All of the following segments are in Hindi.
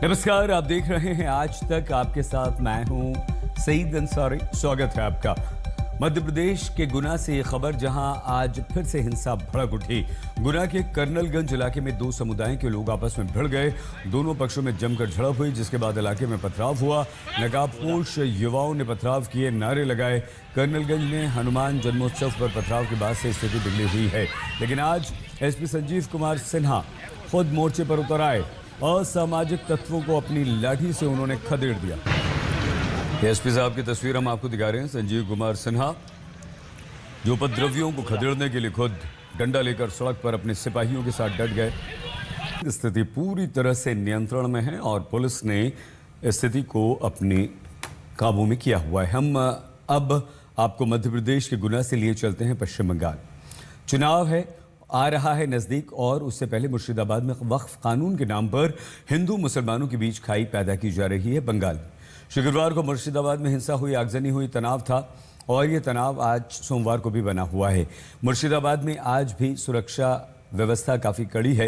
नमस्कार, आप देख रहे हैं आज तक। आपके साथ मैं हूं सईद अंसारी। स्वागत है आपका। मध्य प्रदेश के गुना से ये खबर, जहां आज फिर से हिंसा भड़क उठी। गुना के कर्नलगंज इलाके में दो समुदायों के लोग आपस में भिड़ गए। दोनों पक्षों में जमकर झड़प हुई, जिसके बाद इलाके में पथराव हुआ। नकाबपोश युवाओं ने पथराव किए, नारे लगाए। कर्नलगंज में हनुमान जन्मोत्सव पर पथराव के बाद से स्थिति बिगड़ी हुई है, लेकिन आज एसपी संजीव कुमार सिन्हा खुद मोर्चे पर उतर आए। असामाजिक तत्वों को अपनी लाठी से उन्होंने खदेड़ दिया। एसपी साहब की तस्वीर हम आपको दिखा रहे हैं। संजीव कुमार सिन्हा जो उपद्रवियों को खदेड़ने के लिए खुद डंडा लेकर सड़क पर अपने सिपाहियों के साथ डट गए। स्थिति पूरी तरह से नियंत्रण में है और पुलिस ने स्थिति को अपने काबू में किया हुआ है। हम अब आपको मध्य प्रदेश के गुना से लिए चलते हैं पश्चिम बंगाल। चुनाव है, आ रहा है नज़दीक, और उससे पहले मुर्शिदाबाद में वक्फ कानून के नाम पर हिंदू मुसलमानों के बीच खाई पैदा की जा रही है। बंगाल शुक्रवार को मुर्शिदाबाद में हिंसा हुई, आगजनी हुई, तनाव था, और ये तनाव आज सोमवार को भी बना हुआ है। मुर्शिदाबाद में आज भी सुरक्षा व्यवस्था काफ़ी कड़ी है।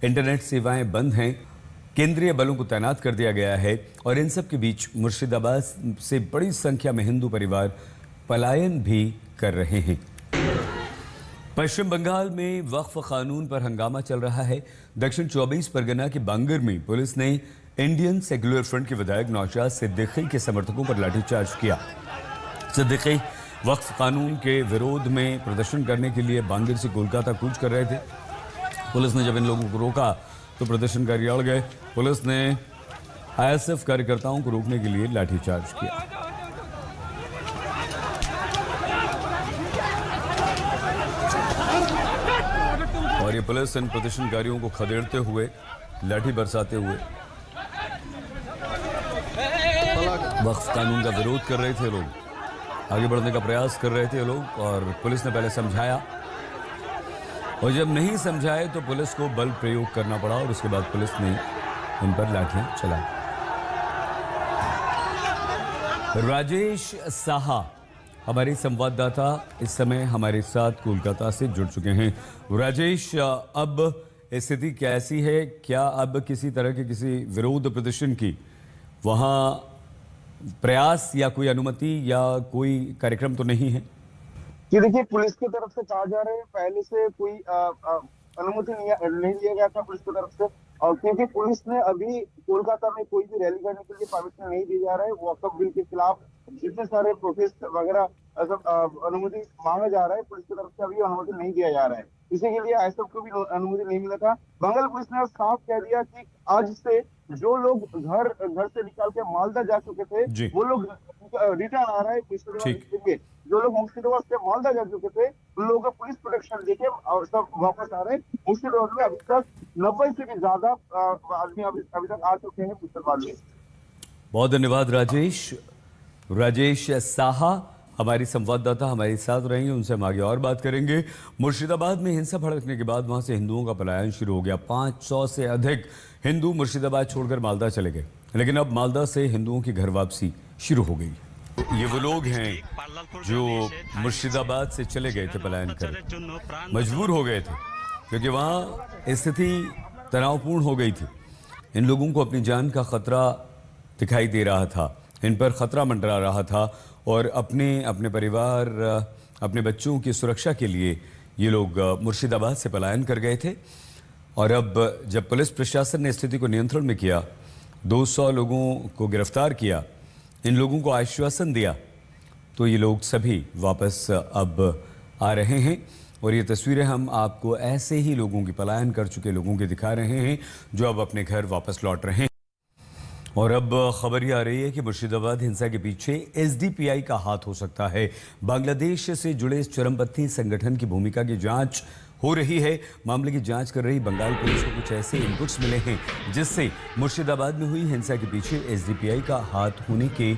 इंटरनेट सेवाएं बंद हैं, केंद्रीय बलों को तैनात कर दिया गया है, और इन सब के बीच मुर्शिदाबाद से बड़ी संख्या में हिंदू परिवार पलायन भी कर रहे हैं। पश्चिम बंगाल में वक्फ कानून पर हंगामा चल रहा है। दक्षिण 24 परगना के बांगर में पुलिस ने इंडियन सेक्युलर फ्रंट के विधायक नौशाद सिद्दीकी के समर्थकों पर लाठीचार्ज किया। सिद्दीकी वक्फ कानून के विरोध में प्रदर्शन करने के लिए बांगर से कोलकाता कूच कर रहे थे। पुलिस ने जब इन लोगों को रोका तो प्रदर्शनकारी अड़ गए। पुलिस ने आईएसएफ कार्यकर्ताओं को रोकने के लिए लाठीचार्ज किया। और ये पुलिस इन प्रदर्शनकारियों को खदेड़ते हुए, लाठी बरसाते हुए वक्फ कानून का विरोध कर रहे थे। लोग आगे बढ़ने का प्रयास कर रहे थे लोग, और पुलिस ने पहले समझाया, और जब नहीं समझाए तो पुलिस को बल प्रयोग करना पड़ा, और उसके बाद पुलिस ने इन पर लाठियां चलाई। राजेश साहा हमारे संवाददाता इस समय हमारे साथ कोलकाता से जुड़ चुके हैं। राजेश, अब स्थिति कैसी है? क्या अब किसी तरह के किसी विरोध प्रदर्शन की वहां प्रयास या कोई अनुमति या कोई कार्यक्रम तो नहीं है? कि देखिए, पुलिस की तरफ से कहा जा रहा है पहले से कोई अनुमति नहीं लिया गया था पुलिस की तरफ से, और क्योंकि पुलिस ने अभी कोलकाता में कोई भी रैली करने के लिए परमिशन नहीं दी जा रहा है। वक्फ बिल के खिलाफ जितने सारे प्रोटेस्ट वगैरह अनुमति मांगा जा रहा है, पुलिस की तरफ से अभी अनुमति नहीं दिया जा रहा है। इसी के लिए आईएसएफ को भी अनुमति नहीं मिला था। बंगाल पुलिस ने साफ कह दिया कि आज से जो लोग घर से निकाल के मालदा जा चुके थे, वो लोग रिटर्न आ रहा है मुर्शिदाबाद। जो लोग मुर्शिदाबाद से मालदा जा चुके थे, उन लोगों को पुलिस प्रोटेक्शन देके और सब वापस आ रहे हैं। मुर्शिदाबाद में अभी तक 90 से भी ज्यादा आदमी अभी तक आ चुके हैं मुर्शिदाबाद में। बहुत धन्यवाद राजेश। राजेश साहा हमारी संवाददाता हमारे साथ रहेंगे, उनसे हम आगे और बात करेंगे। मुर्शिदाबाद में हिंसा भड़कने के बाद वहां से हिंदुओं का पलायन शुरू हो गया। 500 से अधिक हिंदू मुर्शिदाबाद छोड़कर मालदा चले गए, लेकिन अब मालदा से हिंदुओं की घर वापसी शुरू हो गई। ये वो लोग हैं जो मुर्शिदाबाद से चले गए थे पलायन कर, मजबूर हो गए थे क्योंकि वहाँ स्थिति तनावपूर्ण हो गई थी। इन लोगों को अपनी जान का खतरा दिखाई दे रहा था, इन पर खतरा मंडरा रहा था, और अपने परिवार, अपने बच्चों की सुरक्षा के लिए ये लोग मुर्शिदाबाद से पलायन कर गए थे। और अब जब पुलिस प्रशासन ने स्थिति को नियंत्रण में किया, 200 लोगों को गिरफ्तार किया, इन लोगों को आश्वासन दिया, तो ये लोग सभी वापस अब आ रहे हैं। और ये तस्वीरें हम आपको ऐसे ही लोगों की, पलायन कर चुके लोगों की दिखा रहे हैं जो अब अपने घर वापस लौट रहे हैं। और अब खबर ये आ रही है कि मुर्शिदाबाद हिंसा के पीछे एसडीपीआई का हाथ हो सकता है। बांग्लादेश से जुड़े इस चरमपंथी संगठन की भूमिका की जांच हो रही है। मामले की जांच कर रही बंगाल पुलिस को कुछ ऐसे इनपुट्स मिले हैं जिससे मुर्शिदाबाद में हुई हिंसा के पीछे एसडीपीआई का हाथ होने के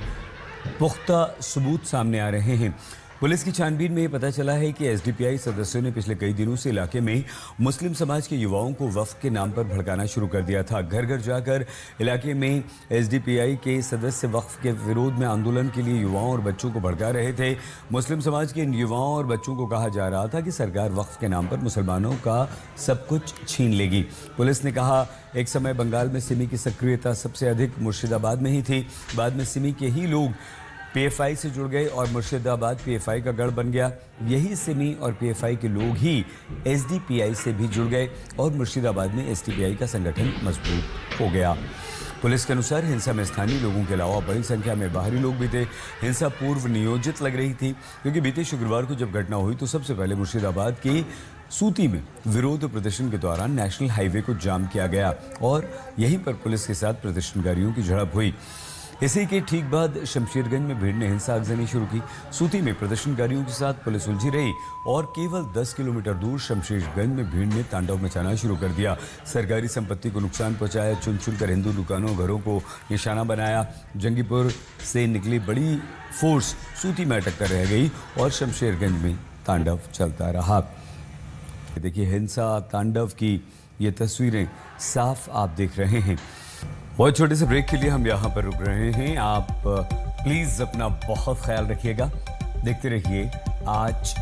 पुख्ता सबूत सामने आ रहे हैं। पुलिस की छानबीन में ये पता चला है कि एसडीपीआई सदस्यों ने पिछले कई दिनों से इलाके में मुस्लिम समाज के युवाओं को वक्फ के नाम पर भड़काना शुरू कर दिया था। घर घर जाकर इलाके में एसडीपीआई के सदस्य वक्फ के विरोध में आंदोलन के लिए युवाओं और बच्चों को भड़का रहे थे। मुस्लिम समाज के इन युवाओं और बच्चों को कहा जा रहा था कि सरकार वक्फ के नाम पर मुसलमानों का सब कुछ छीन लेगी। पुलिस ने कहा, एक समय बंगाल में सिमी की सक्रियता सबसे अधिक मुर्शिदाबाद में ही थी। बाद में सिमी के ही लोग पीएफआई से जुड़ गए और मुर्शिदाबाद पीएफआई का गढ़ बन गया। यही सिमी और पीएफआई के लोग ही एसडीपीआई से भी जुड़ गए और मुर्शिदाबाद में एसडीपीआई का संगठन मजबूत हो गया। पुलिस के अनुसार हिंसा में स्थानीय लोगों के अलावा बड़ी संख्या में बाहरी लोग भी थे। हिंसा पूर्व नियोजित लग रही थी क्योंकि बीते शुक्रवार को जब घटना हुई तो सबसे पहले मुर्शिदाबाद की सूती में विरोध प्रदर्शन के दौरान नेशनल हाईवे को जाम किया गया और यहीं पर पुलिस के साथ प्रदर्शनकारियों की झड़प हुई। इसी के ठीक बाद शमशेरगंज में भीड़ ने हिंसा आगजनी शुरू की। सूती में प्रदर्शनकारियों के साथ पुलिस उलझी रही और केवल 10 किलोमीटर दूर शमशेरगंज में भीड़ ने तांडव मचाना शुरू कर दिया। सरकारी संपत्ति को नुकसान पहुंचाया, चुन चुनकर हिंदू दुकानों घरों को निशाना बनाया। जंगीपुर से निकली बड़ी फोर्स सूती में अटक कर रह गई और शमशेरगंज में तांडव चलता रहा। देखिए, हिंसा तांडव की ये तस्वीरें साफ आप देख रहे हैं। बहुत छोटे से ब्रेक के लिए हम यहाँ पर रुक रहे हैं। आप प्लीज़ अपना बहुत ख्याल रखिएगा। देखते रहिए आज